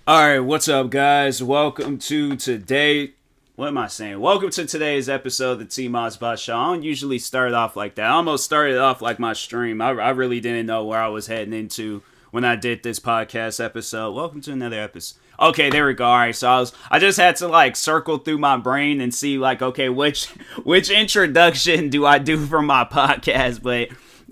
Alright, what's up, guys? Welcome to today. What am I saying? Welcome to today's episode of the TMossBoss Show. I don't usually start off like that. I almost started off like my stream. I really didn't know where I was heading into when I did this podcast episode. Welcome to another episode. Okay, there we go. Alright, so I just had to like circle through my brain and see like, okay, which introduction do I do for my podcast? But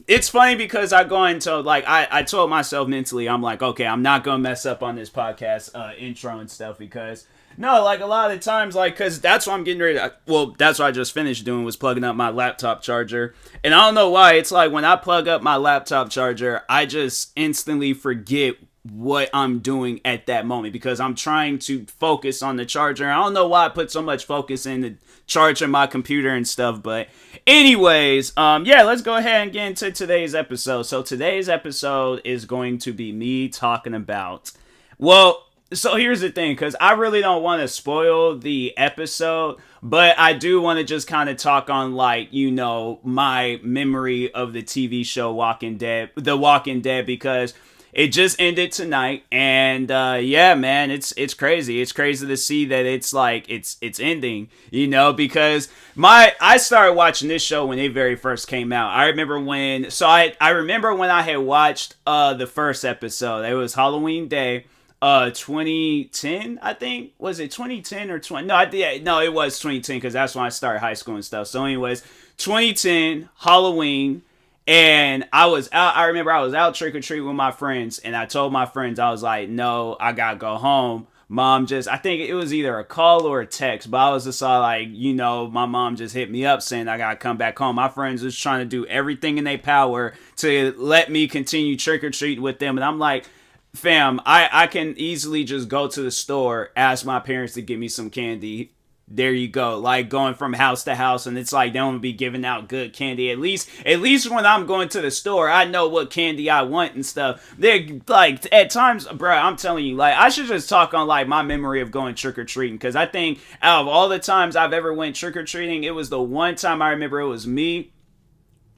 it's funny because I go into like I told myself mentally, I'm like, okay, I'm not gonna mess up on this podcast intro and stuff because no, like a lot of the times, like, cause that's what I'm getting ready to, well, that's what I just finished doing was plugging up my laptop charger. And I don't know why, it's like when I plug up my laptop charger, I just instantly forget what I'm doing at that moment because I'm trying to focus on the charger. I don't know why I put so much focus in the charging my computer and stuff, but anyways, yeah, let's go ahead and get into today's episode. So today's episode is going to be me talking about, well, so here's the thing, because I really don't want to spoil the episode, but I do want to just kind of talk on, like, you know, my memory of the TV show The Walking Dead, because it just ended tonight, and yeah, man, it's crazy. It's crazy to see that it's like it's ending, you know, because I started watching this show when it very first came out. I remember when I had watched the first episode. It was Halloween Day. 2010, I think. Was it 2010 or 20? No, it was 2010 because that's when I started high school and stuff. So anyways, 2010, Halloween, and I remember I was out trick-or-treating with my friends, and I told my friends, I was like, no, I gotta go home. Mom I think it was either a call or a text, but I was just all like, you know, my mom just hit me up saying I gotta come back home. My friends was trying to do everything in their power to let me continue trick-or-treating with them, and I'm like, fam, I can easily just go to the store, ask my parents to give me some candy. There you go. Like going from house to house, and it's like they don't be giving out good candy. At least when I'm going to the store, I know what candy I want and stuff. They're like at times, bro, I'm telling you, like I should just talk on like my memory of going trick or treating, because I think out of all the times I've ever went trick or treating, it was the one time I remember it was me.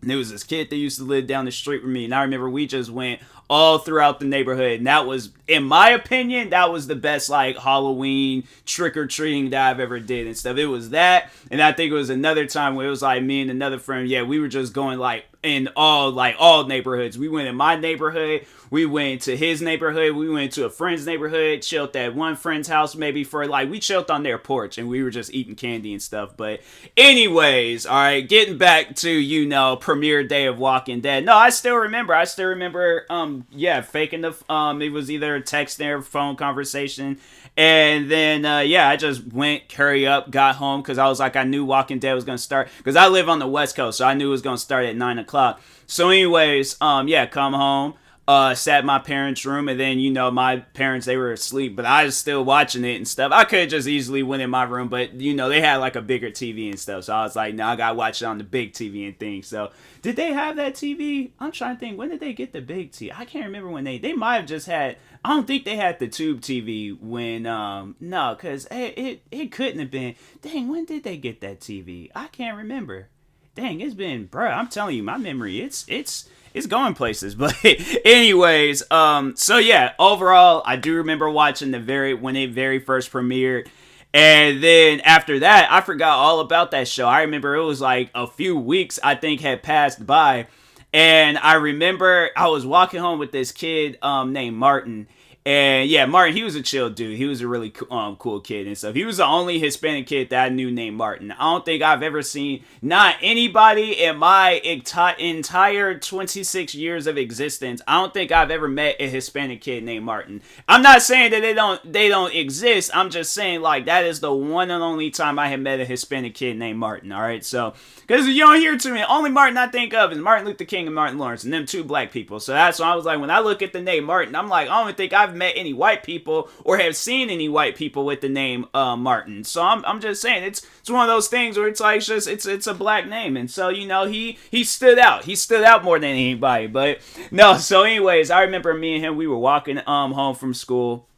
And there was this kid that used to live down the street from me, and I remember we just went all throughout the neighborhood, and that was, in my opinion, that was the best like Halloween trick-or-treating that I've ever did and stuff. It was that, and I think it was another time where it was like me and another friend, yeah, we were just going like in all neighborhoods. We went in my neighborhood, we went to his neighborhood, we went to a friend's neighborhood, chilled at one friend's house maybe for like, we chilled on their porch, and we were just eating candy and stuff. But anyways, alright, getting back to, you know, premiere day of Walking Dead. No, I still remember, yeah, faking the, it was either a text or phone conversation, and then, yeah, I just went, hurry up, got home, because I was like, I knew Walking Dead was going to start, because I live on the West Coast, so I knew it was going to start at 9 o'clock, so anyways, yeah, come home, sat in my parents' room, and then, you know, my parents, they were asleep, but I was still watching it and stuff. I could have just easily went in my room, but, you know, they had, like, a bigger TV and stuff, so I was like, no, I gotta watch it on the big TV and things. So did they have that TV? I'm trying to think, when did they get the big TV? I can't remember when they might have just had, I don't think they had the tube TV when, no, because it couldn't have been, dang, when did they get that TV? I can't remember. Dang, it's been, bro, I'm telling you, my memory, it's going places. But anyways, so yeah, overall, I do remember watching when it very first premiered. And then after that, I forgot all about that show. I remember it was like a few weeks, I think, had passed by. And I remember I was walking home with this kid named Martin. And yeah, Martin, he was a chill dude. He was a really cool kid and stuff. He was the only Hispanic kid that I knew named Martin. I don't think I've ever seen not anybody in my entire 26 years of existence. I don't think I've ever met a Hispanic kid named Martin. I'm not saying that they don't exist. I'm just saying like that is the one and only time I have met a Hispanic kid named Martin. All right, so because you don't hear too many. Only Martin I think of is Martin Luther King and Martin Lawrence, and them two black people. So that's why I was like, when I look at the name Martin, I'm like, I don't think I've met any white people or have seen any white people with the name Martin. So I'm just saying it's one of those things where it's like it's a black name, and so you know he stood out. He stood out more than anybody. But no, so anyways, I remember me and him, we were walking home from school.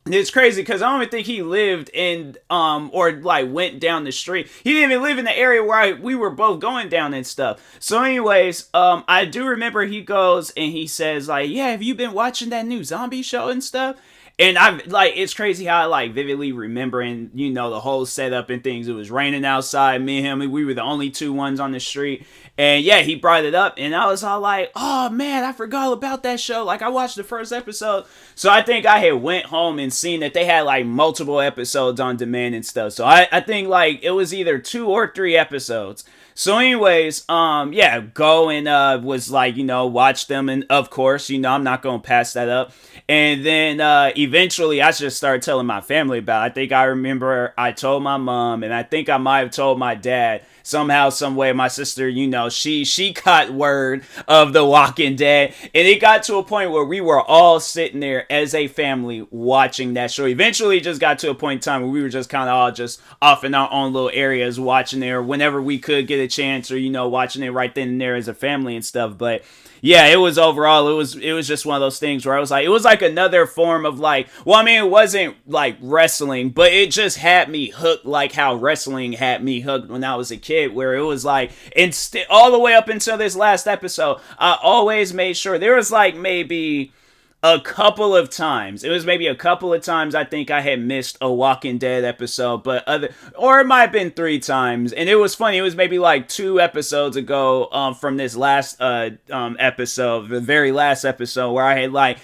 It's crazy because I don't even think he lived in or like went down the street. He didn't even live in the area where we were both going down and stuff. So anyways, I do remember he goes and he says like, yeah, have you been watching that new zombie show and stuff? And I'm like, it's crazy how I like vividly remembering, the whole setup and things. It was raining outside. Me and him, we were the only two ones on the street. And yeah, he brought it up, and I was all like, oh man, I forgot about that show. Like, I watched the first episode. So I think I had went home and seen that they had like multiple episodes on demand and stuff. So I think like it was either 2 or 3 episodes. So anyways, yeah, go and was like, watch them, and of course, I'm not gonna pass that up. And then eventually I just started telling my family about it. I think I remember I told my mom, and I think I might have told my dad. Somehow, some way, my sister, she caught word of The Walking Dead, and it got to a point where we were all sitting there as a family watching that show. Eventually, it just got to a point in time where we were just kind of all just off in our own little areas watching it, or whenever we could get a chance, or watching it right then and there as a family and stuff. But yeah, it was overall, it was just one of those things where I was like, it was like another form of like, well, I mean, it wasn't like wrestling, but it just had me hooked like how wrestling had me hooked when I was a kid, where it was like, all the way up until this last episode, I always made sure there was like maybe a couple of times. It was maybe a couple of times I think I had missed a Walking Dead episode, but or it might have been 3 times. And it was funny. It was maybe like 2 episodes ago from this last episode, the very last episode, where I had I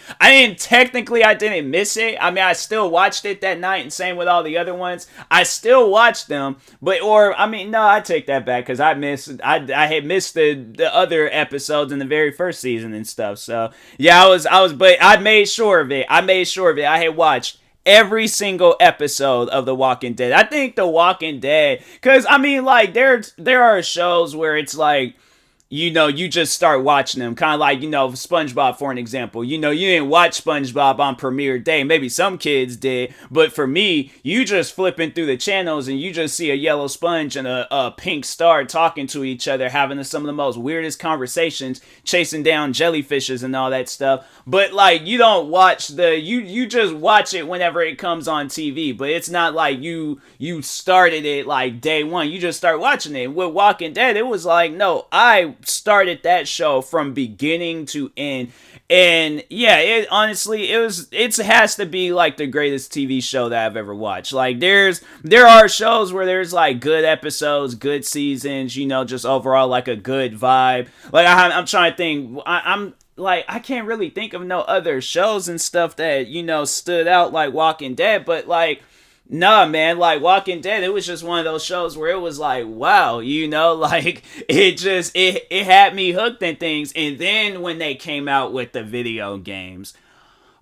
didn't miss it. I mean, I still watched it that night, and same with all the other ones. I still watched them, no, I take that back, because I had missed the other episodes in the very first season and stuff. So yeah, but I made sure of it. I had watched every single episode of The Walking Dead. I think The Walking Dead, because I mean, like, there are shows where it's like, you just start watching them. Kind of like, SpongeBob, for an example. You didn't watch SpongeBob on premiere day. Maybe some kids did. But for me, you just flipping through the channels and you just see a yellow sponge and a pink star talking to each other, having some of the most weirdest conversations, chasing down jellyfishes and all that stuff. But, like, you don't watch you just watch it whenever it comes on TV. But it's not like you started it, like, day one. You just start watching it. With Walking Dead, it was like, no, I started that show from beginning to end, and yeah, it has to be like the greatest TV show that I've ever watched. Like, there are shows where there's like good episodes, good seasons, just overall like a good vibe. Like, I'm trying to think, I'm like, I can't really think of no other shows and stuff that stood out like Walking Dead, but like, nah, man, like, Walking Dead, it was just one of those shows where it was like, wow, like, it had me hooked in things. And then when they came out with the video games,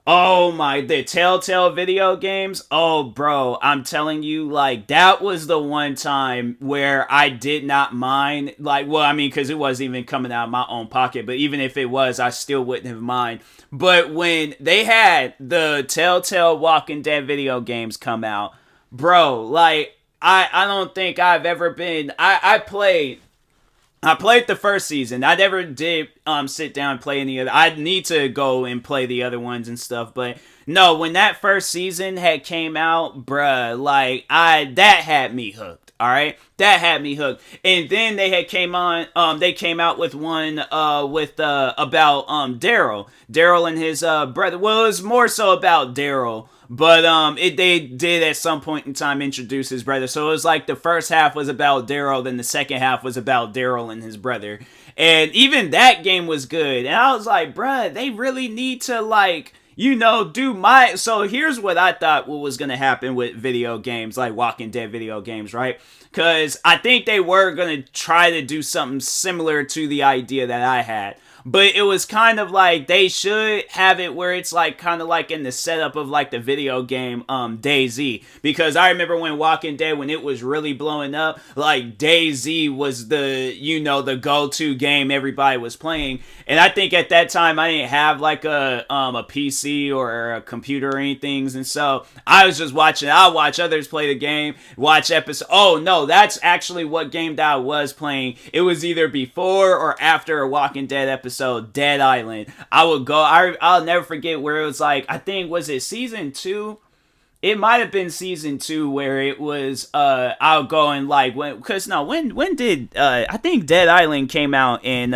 the Telltale video games, oh, bro, I'm telling you, like, that was the one time where I did not mind, like, well, I mean, because it wasn't even coming out of my own pocket, but even if it was, I still wouldn't have mind. But when they had the Telltale Walking Dead video games come out, bro, like, I don't think I've ever been, I played the first season. I never did sit down and play any other. I need to go and play the other ones and stuff, but no, when that first season had came out, bruh, like, that had me hooked. All right, that had me hooked. And then they came out with one about Daryl and his brother. Well, it was more so about Daryl, but they did at some point in time introduce his brother. So it was like the first half was about Daryl, then the second half was about Daryl and his brother. And even that game was good. And I was like, bruh, they really need to, like, so here's what I thought what was going to happen with video games, like Walking Dead video games, right? Because I think they were going to try to do something similar to the idea that I had. But it was kind of like they should have it where it's like kind of like in the setup of like the video game DayZ. Because I remember when Walking Dead, when it was really blowing up, like DayZ was the go-to game everybody was playing. And I think at that time I didn't have like a PC or a computer or anything. And so I was just watching. I'll watch others play the game, watch episodes. Oh no, that's actually what game that I was playing. It was either before or after a Walking Dead episode. Dead Island. I would go. I'll never forget where it was like. I think was it season 2. It might have been season 2 where it was. I'll go and like when did I think Dead Island came out in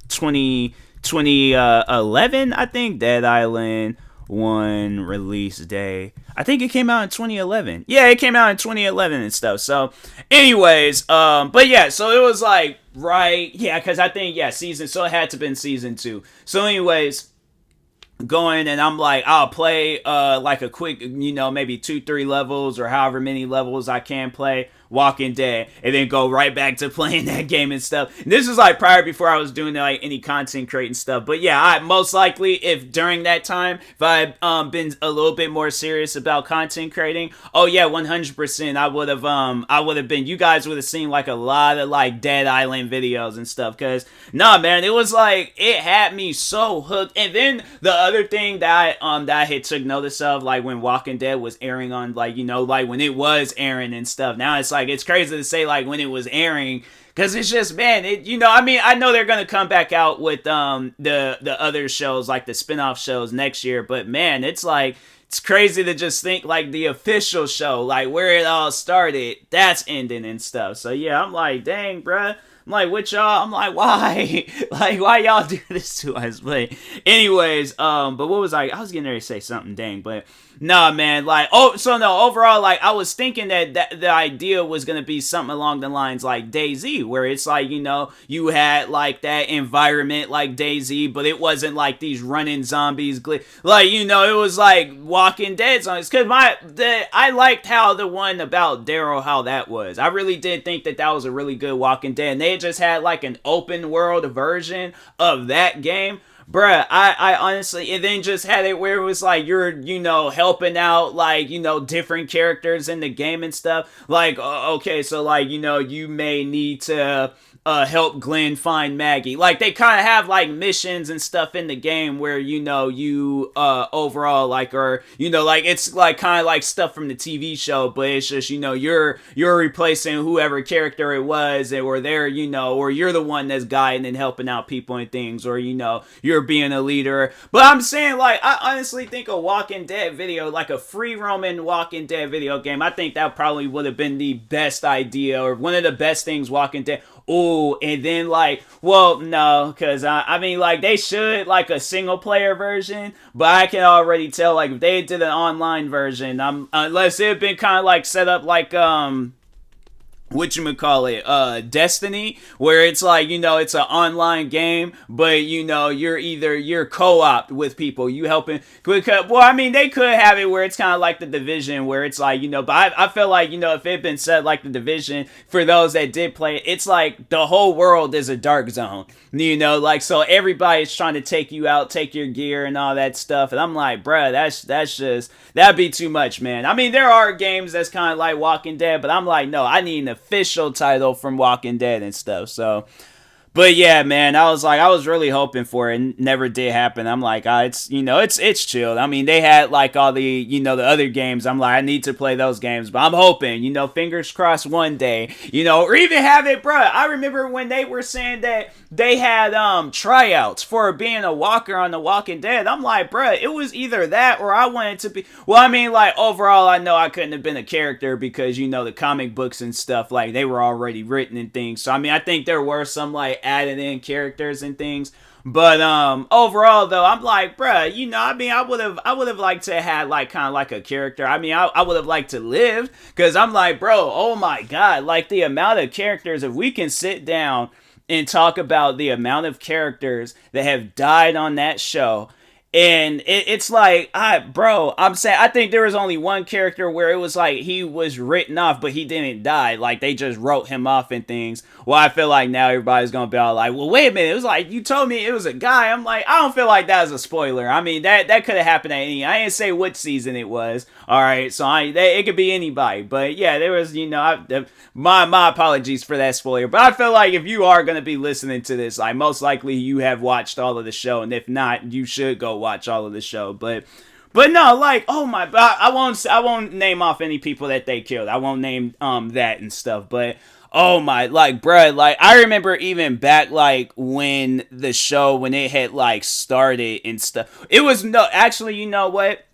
2011. I think Dead Island. one release day. I think it came out in 2011. Yeah, it came out in 2011 and stuff. So, anyways, but yeah, so it was like, right, yeah, because I think, yeah, so it had to been season 2. So, anyways, going and I'm like, I'll play like a quick, maybe 2-3 levels or however many levels I can play Walking Dead, and then go right back to playing that game and stuff. And this is like prior, before I was doing like any content creating stuff. But yeah, I most likely, if during that time, if I had been a little bit more serious about content creating, oh yeah, 100%, I would have been, you guys would have seen like a lot of like Dead Island videos and stuff. Cause nah, man, it was like, it had me so hooked. And then the other thing that I had took notice of, like when Walking Dead was airing on, like, like when it was airing and stuff. Now it's like, it's crazy to say like when it was airing, because it's just, man, I know they're gonna come back out with the other shows, like the spin-off shows next year, but man, it's like, it's crazy to just think like the official show, like where it all started, that's ending and stuff. So yeah, I'm like, dang, bruh. I'm like, what y'all? I'm like, why? Like, why y'all do this to us? But anyways, but what was I was getting ready to say something, dang, but nah, man, like, overall, like, I was thinking that the idea was gonna be something along the lines like DayZ, where it's like, you had like that environment like DayZ, but it wasn't like these running zombies, like, it was like Walking Dead zombies, because I liked how the one about Daryl, how that was. I really did think that was a really good Walking Dead, and they just had like an open world version of that game. Bruh, I honestly, and then just had it where it was like, you're, helping out, like, different characters in the game and stuff. Like, okay, so, like, you may need to help Glenn find Maggie. Like, they kind of have, like, missions and stuff in the game where, you overall, like, or, like, it's, like, kind of like stuff from the TV show, but it's just, you're replacing whoever character it was, or they're, or you're the one that's guiding and helping out people and things, or, you're being a leader. But I'm saying, like, I honestly think a Walking Dead video, like a free roaming Walking Dead video game, I think that probably would have been the best idea, or one of the best things Walking Dead. Oh, and then like, well, no, because I mean, like, they should, like, a single player version, but I can already tell, like, if they did an online version, unless it had been kind of like set up like Destiny, where it's like, it's an online game, but you're co-op with people, you helping, because, well, I mean, they could have it where it's kind of like the Division, where it's like, but I feel like, if it had been set like the Division, for those that did play it, it's like the whole world is a dark zone, like, so everybody's trying to take you out, take your gear and all that stuff, and I'm like, bruh, that's just, that'd be too much, man. I mean, there are games that's kind of like Walking Dead, but I'm like, no, I need an official title from Walking Dead and stuff. So, but yeah, man, I was really hoping for it. It never did happen. I'm like, it's chilled. I mean, they had like all the, the other games. I'm like, I need to play those games, but I'm hoping, fingers crossed one day, or even have it, bruh. I remember when they were saying that they had tryouts for being a walker on The Walking Dead. I'm like, bruh, it was either that or I wanted to be, well, I mean, like, overall, I know I couldn't have been a character because, the comic books and stuff, like, they were already written and things. So, I mean, I think there were some, like, added in characters and things. But overall though, I'm like, bruh, I mean, I would have liked to have like kind of like a character. I mean, I would have liked to live, because I'm like, bro, oh my god, like the amount of characters, if we can sit down and talk about the amount of characters that have died on that show. And it's like, I'm saying, I think there was only one character where it was like he was written off, but he didn't die. Like, they just wrote him off and things. Well, I feel like now everybody's gonna be all like, well, wait a minute, it was like, you told me it was a guy. I'm like, I don't feel like that was a spoiler. I mean, that could have happened at any, I didn't say which season it was. Alright, so it could be anybody. But yeah, there was, my apologies for that spoiler. But I feel like if you are gonna be listening to this, like, most likely you have watched all of the show, and if not, you should go watch all of the show. But no, like, oh my, I won't name off any people that they killed. I won't name that and stuff. But oh my, like, bruh, like, I remember even back, like, when the show, when it had, like, started and stuff, it was, no, actually, you know what?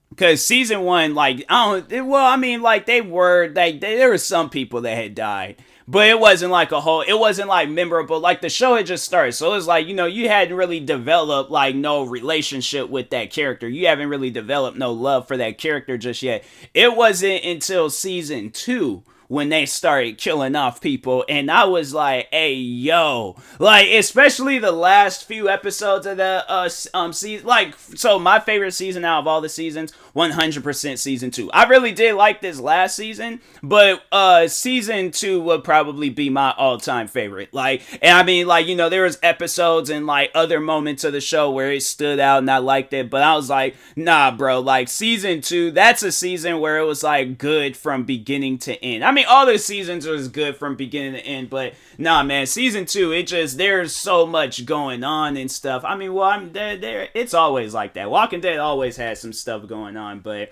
Because season 1, like, there were some people that had died. but it wasn't like it wasn't like memorable. Like the show had just started, so it was like, you hadn't really developed like no relationship with that character. You haven't really developed no love for that character just yet. It wasn't until season 2 when they started killing off people, and I was like, hey, yo, like, especially the last few episodes of the season, like, so my favorite season out of all the seasons, 100% season 2. I really did like this last season, but season 2 would probably be my all-time favorite. Like, and I mean, like, there was episodes and like other moments of the show where it stood out and I liked it, but I was like, nah, bro, like season 2, that's a season where it was like good from beginning to end. I mean, all the seasons was good from beginning to end, but nah, man, season 2, there's so much going on and stuff. I mean, well, it's always like that. Walking Dead always has some stuff going on, but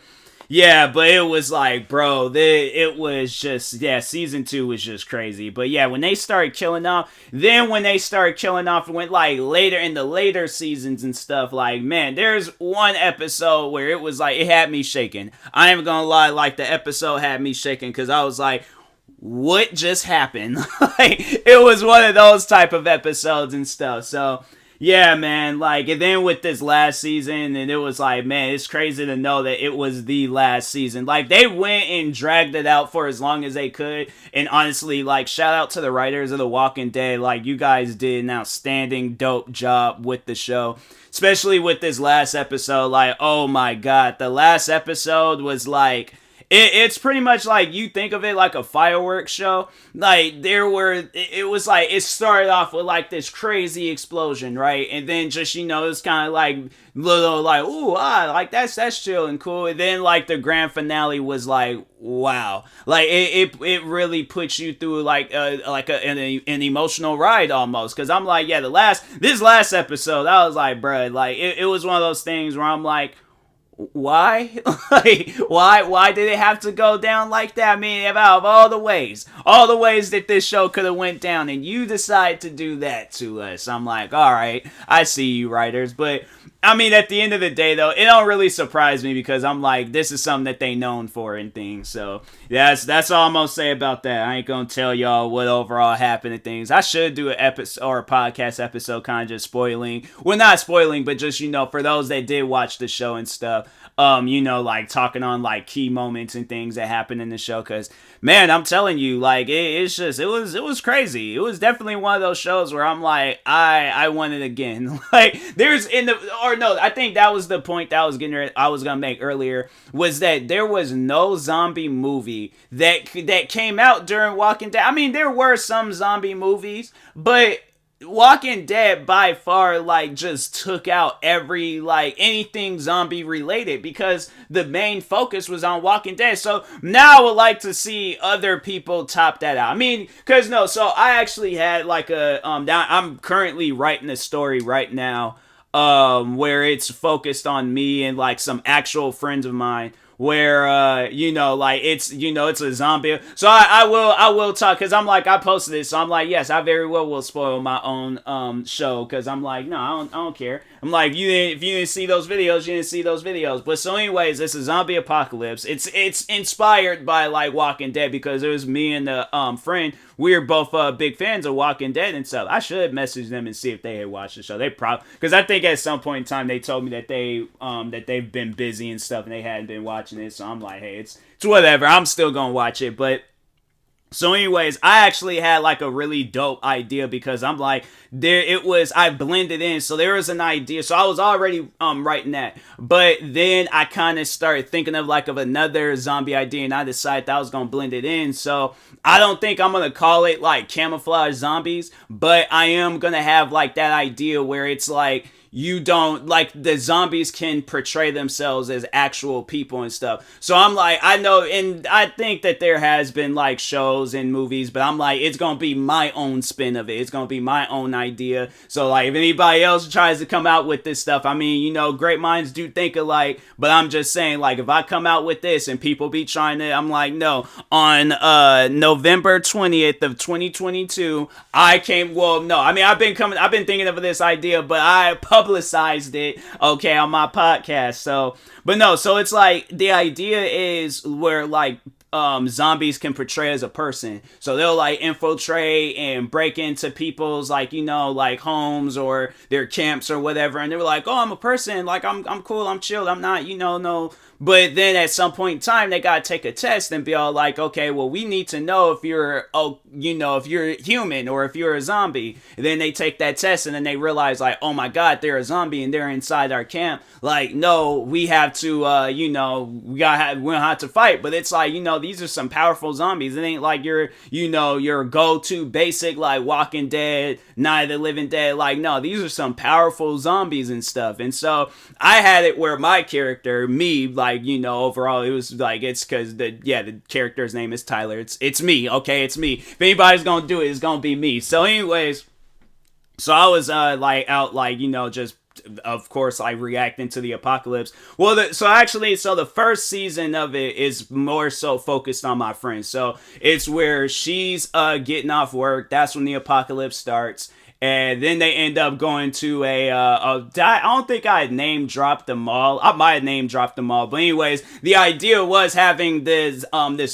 yeah, but it was like, bro, it was just, yeah, season 2 was just crazy. But yeah, when they started killing off, and went like later in the later seasons and stuff, like, man, there's one episode where it was like, it had me shaking. I ain't gonna lie, like, the episode had me shaking because I was like, what just happened? Like, it was one of those type of episodes and stuff. So yeah, man, like, and then with this last season, and it was like, man, it's crazy to know that it was the last season. Like, they went and dragged it out for as long as they could, and honestly, like, shout out to the writers of The Walking Dead. Like, you guys did an outstanding, dope job with the show, especially with this last episode. Like, oh my god, the last episode was like, it's pretty much like, you think of it like a fireworks show. Like, it was like, it started off with like this crazy explosion, right? And then just, it's kind of like little like, ooh, like that's chill and cool. And then like the grand finale was like, wow. Like, it really puts you through like an emotional ride almost. Cause I'm like, yeah, this last episode, I was like, bruh, like it was one of those things where I'm like, why? Like, why did it have to go down like that? I mean, out of all the ways that this show could have went down, and you decide to do that to us. I'm like, all right, I see you, writers. But I mean, at the end of the day, though, it don't really surprise me because I'm like, this is something that they known for and things. So yeah, that's all I'm gonna say about that. I ain't gonna tell y'all what overall happened and things. I should do an episode or a podcast episode, kind of just spoiling. Well, not spoiling, but just, for those that did watch the show and stuff. Like talking on like key moments and things that happened in the show. Cause man, I'm telling you, like it was crazy. It was definitely one of those shows where I'm like, I want it again. Like I think that was the point that I was gonna make earlier, was that there was no zombie movie that came out during Walking Dead. I mean, there were some zombie movies, but Walking Dead by far like just took out every like anything zombie related because the main focus was on Walking Dead. So now I would like to see other people top that out. I mean, so I actually had like I'm currently writing a story right now where it's focused on me and like some actual friends of mine, where like it's it's a zombie. So I will talk, because I'm like, I posted this, so I'm like, yes, I very well will spoil my own show, because I'm like, no, I don't care. I'm like, if you didn't see those videos, you didn't see those videos. But so anyways, it's a zombie apocalypse. It's inspired by like Walking Dead, because it was me and the friend, we were both big fans of Walking Dead and stuff. I should message them and see if they had watched the show. They probably, because I think at some point in time they told me that they've been busy and stuff and they hadn't been watching it. So I'm like, hey, it's whatever. I'm still gonna watch it. But so anyways, I actually had like a really dope idea, because I'm like, I blended in. So there was an idea. So I was already writing that. But then I kind of started thinking of another zombie idea, and I decided that I was going to blend it in. So I don't think I'm going to call it like camouflage zombies, but I am going to have like that idea where it's like, you don't, like, the zombies can portray themselves as actual people and stuff. So I'm like, I know, and I think that there has been like shows and movies, but I'm like, it's gonna be my own spin of it. It's gonna be my own idea. So like, if anybody else tries to come out with this stuff, I mean, great minds do think alike, but I'm just saying, like, if I come out with this and people be trying to, I'm like, no, on November 20th of 2022, I've been thinking of this idea, but I publicized it, on my podcast. So, but no, so it's like, the idea is where like zombies can portray as a person. So they'll like infiltrate and break into people's like, you know, like homes or their camps or whatever. And they were like, oh, I'm a person. Like I'm cool. I'm chilled. I'm not, you know, no. But then at some point in time, they got to take a test and be all like, okay, well, we need to know if you're, oh, you know, if you're human or if you're a zombie. And then they take that test and then they realize like, oh my God, they're a zombie and they're inside our camp. Like, no, we have to, you know, we don't have to fight. But it's like, you know, these are some powerful zombies. It ain't like your, you know, your go-to basic like Walking Dead, Night of the Living Dead. Like, no, these are some powerful zombies and stuff. And so I had it where my character, me, like, you know, overall it was like, it's because the character's name is Tyler. It's me, okay, it's me. If anybody's gonna do it, it's gonna be me. So anyways, so I was like out, like, you know, just of course like reacting to the apocalypse. Well, so the first season of it is more so focused on my friend. So it's where she's getting off work. That's when the apocalypse starts. And then they end up going to I don't think I had name dropped them all. I might have name dropped them all. But anyways, the idea was having this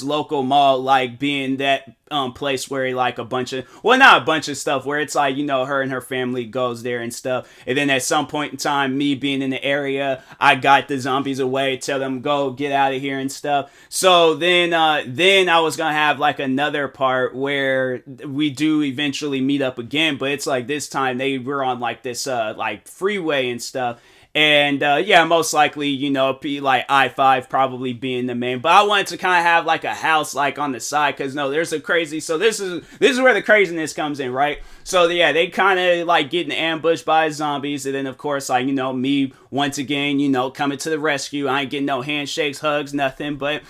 local mall like being that place where like not a bunch of stuff, where it's like, you know, her and her family goes there and stuff. And then at some point in time, me being in the area, I got the zombies away, tell them go get out of here and stuff. So then I was gonna have like another part where we do eventually meet up again, but it's like this time they were on like this like freeway and stuff. And yeah, most likely, you know, like I-5 probably being the main. But I wanted to kind of have like a house like on the side, because no, there's a crazy. So this is where the craziness comes in, right? So yeah, they kind of like getting ambushed by zombies, and then of course, like, you know, me once again, you know, coming to the rescue. I ain't getting no handshakes, hugs, nothing. But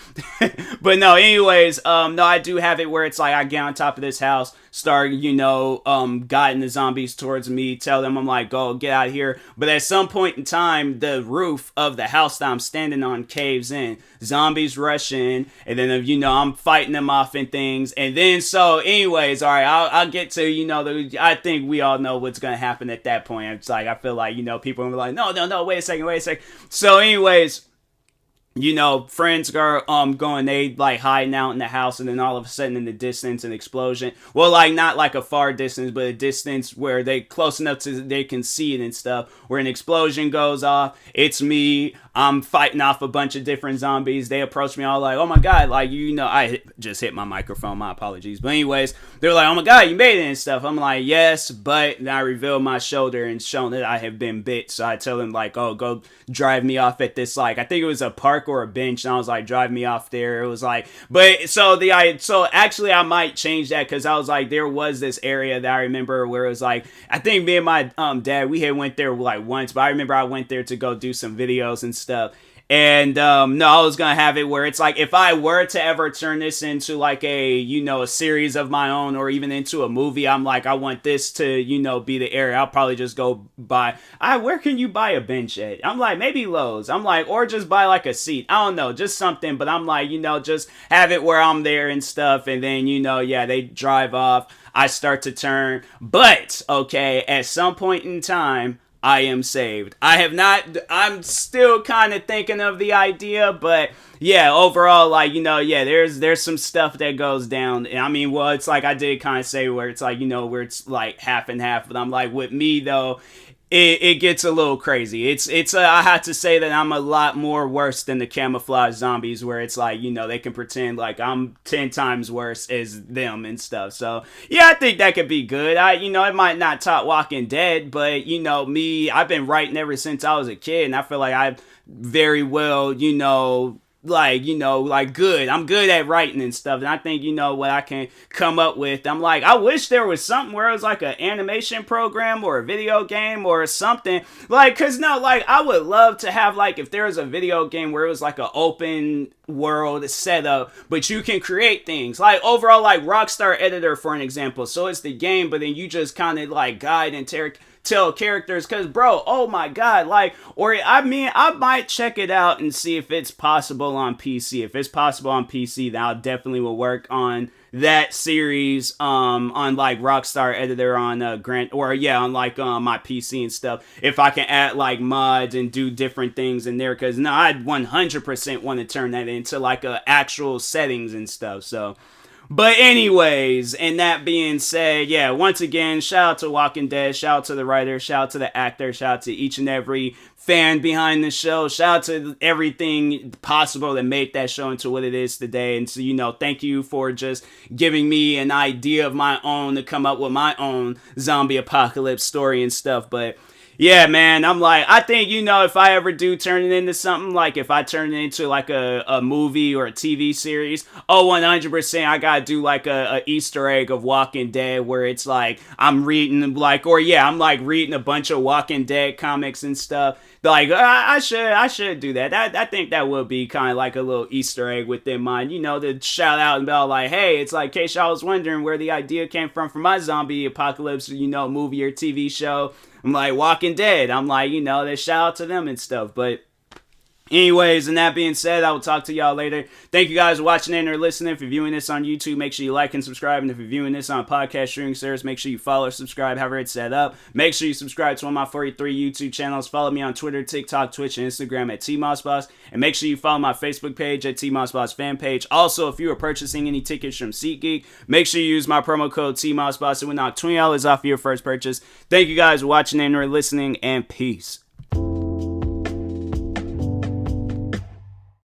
but no, anyways, no, I do have it where it's like I get on top of this house, start, you know, guiding the zombies towards me, tell them I'm like, go get out of here. But at some point in time, the roof of the house that I'm standing on caves in. Zombies rush in, and then, you know, I'm fighting them off and things. And then, so anyways, all right, I'll get to, you know, I think we all know what's gonna happen at that point. It's like, I feel like, you know, people are like, no, wait a second. So anyways, you know, friends are going, they like hiding out in the house, and then all of a sudden in the distance an explosion. Well, like not like a far distance, but a distance where they close enough to they can see it and stuff, where an explosion goes off. It's me. I'm fighting off a bunch of different zombies. They approach me all like, oh my God, like, you know, I just hit my microphone, my apologies. But anyways, they're like, oh my God, you made it and stuff. I'm like, yes, but then I reveal my shoulder and shown that I have been bit. So I tell them like, oh, go drive me off at this, like, I think it was a park or a bench. And I was like, drive me off there. It was like, but so actually I might change that, because I was like, there was this area that I remember where it was like, I think me and my dad, we had went there like once, but I remember I went there to go do some videos and stuff. And no, I was gonna have it where it's like, if I were to ever turn this into like a, you know, a series of my own, or even into a movie, I'm like, I want this to, you know, be the area. I'll probably just go buy, where can you buy a bench at? I'm like, maybe Lowe's. I'm like, or just buy like a seat. I don't know, just something. But I'm like, you know, just have it where I'm there and stuff. And then, you know, yeah, they drive off. I start to turn. But, okay, at some point in time, I am saved. I'm still kind of thinking of the idea, but yeah, overall, like, you know, yeah, there's some stuff that goes down. I mean, well, it's like I did kind of say where it's like, you know, where it's like half and half, but I'm like, with me though, it gets a little crazy. I have to say that I'm a lot more worse than the camouflage zombies, where it's like, you know, they can pretend like I'm 10 times worse as them and stuff. So yeah, I think that could be good. You know, it might not top Walking Dead, but you know, me, I've been writing ever since I was a kid, and I feel like I very well, you know, like good. I'm good at writing and stuff. And I think, you know, what I can come up with, I'm like, I wish there was something where it was like an animation program or a video game or something. Like, cause no, like I would love to have like, if there was a video game where it was like an open world setup, but you can create things like overall, like Rockstar Editor, for an example. So it's the game, but then you just kind of like guide and tell characters, because bro, oh my God, like, or I mean, I might check it out and see if it's possible on PC. If it's possible on PC, then I definitely will work on that series on like Rockstar Editor on on like my PC and stuff. If I can add like mods and do different things in there, because no, I'd 100% want to turn that into like actual settings and stuff. So. But anyways, and that being said, yeah, once again, shout out to Walking Dead, shout out to the writer, shout out to the actor, shout out to each and every fan behind the show, shout out to everything possible that made that show into what it is today. And so, thank you for just giving me an idea of my own to come up with my own zombie apocalypse story and stuff. But yeah, man, I think, if I ever do turn it into something, like if I turn it into like a movie or a TV series, 100% I gotta do like a Easter egg of Walking Dead where it's like I'm reading I'm like reading a bunch of Walking Dead comics and stuff. Like, I should do that. I think that would be kind of like a little Easter egg within mine, to shout out and be all like, hey, it's like, in case y'all was wondering where the idea came from for my zombie apocalypse, movie or TV show. I'm like, Walking Dead. I'm like, they shout out to them and stuff. But anyways, and that being said, I will talk to y'all later. Thank you guys for watching and or listening. If you're viewing this on YouTube, make sure you like and subscribe. And if you're viewing this on a podcast streaming service, make sure you follow, subscribe, however it's set up. Make sure you subscribe to one of my 43 YouTube channels. Follow me on Twitter, TikTok, Twitch, and Instagram at TMossBoss. And make sure you follow my Facebook page at TMossBoss fan page. Also, if you are purchasing any tickets from GEEK, make sure you use my promo code TMossBoss. It will knock $20 off your first purchase. Thank you guys for watching and or listening, and peace.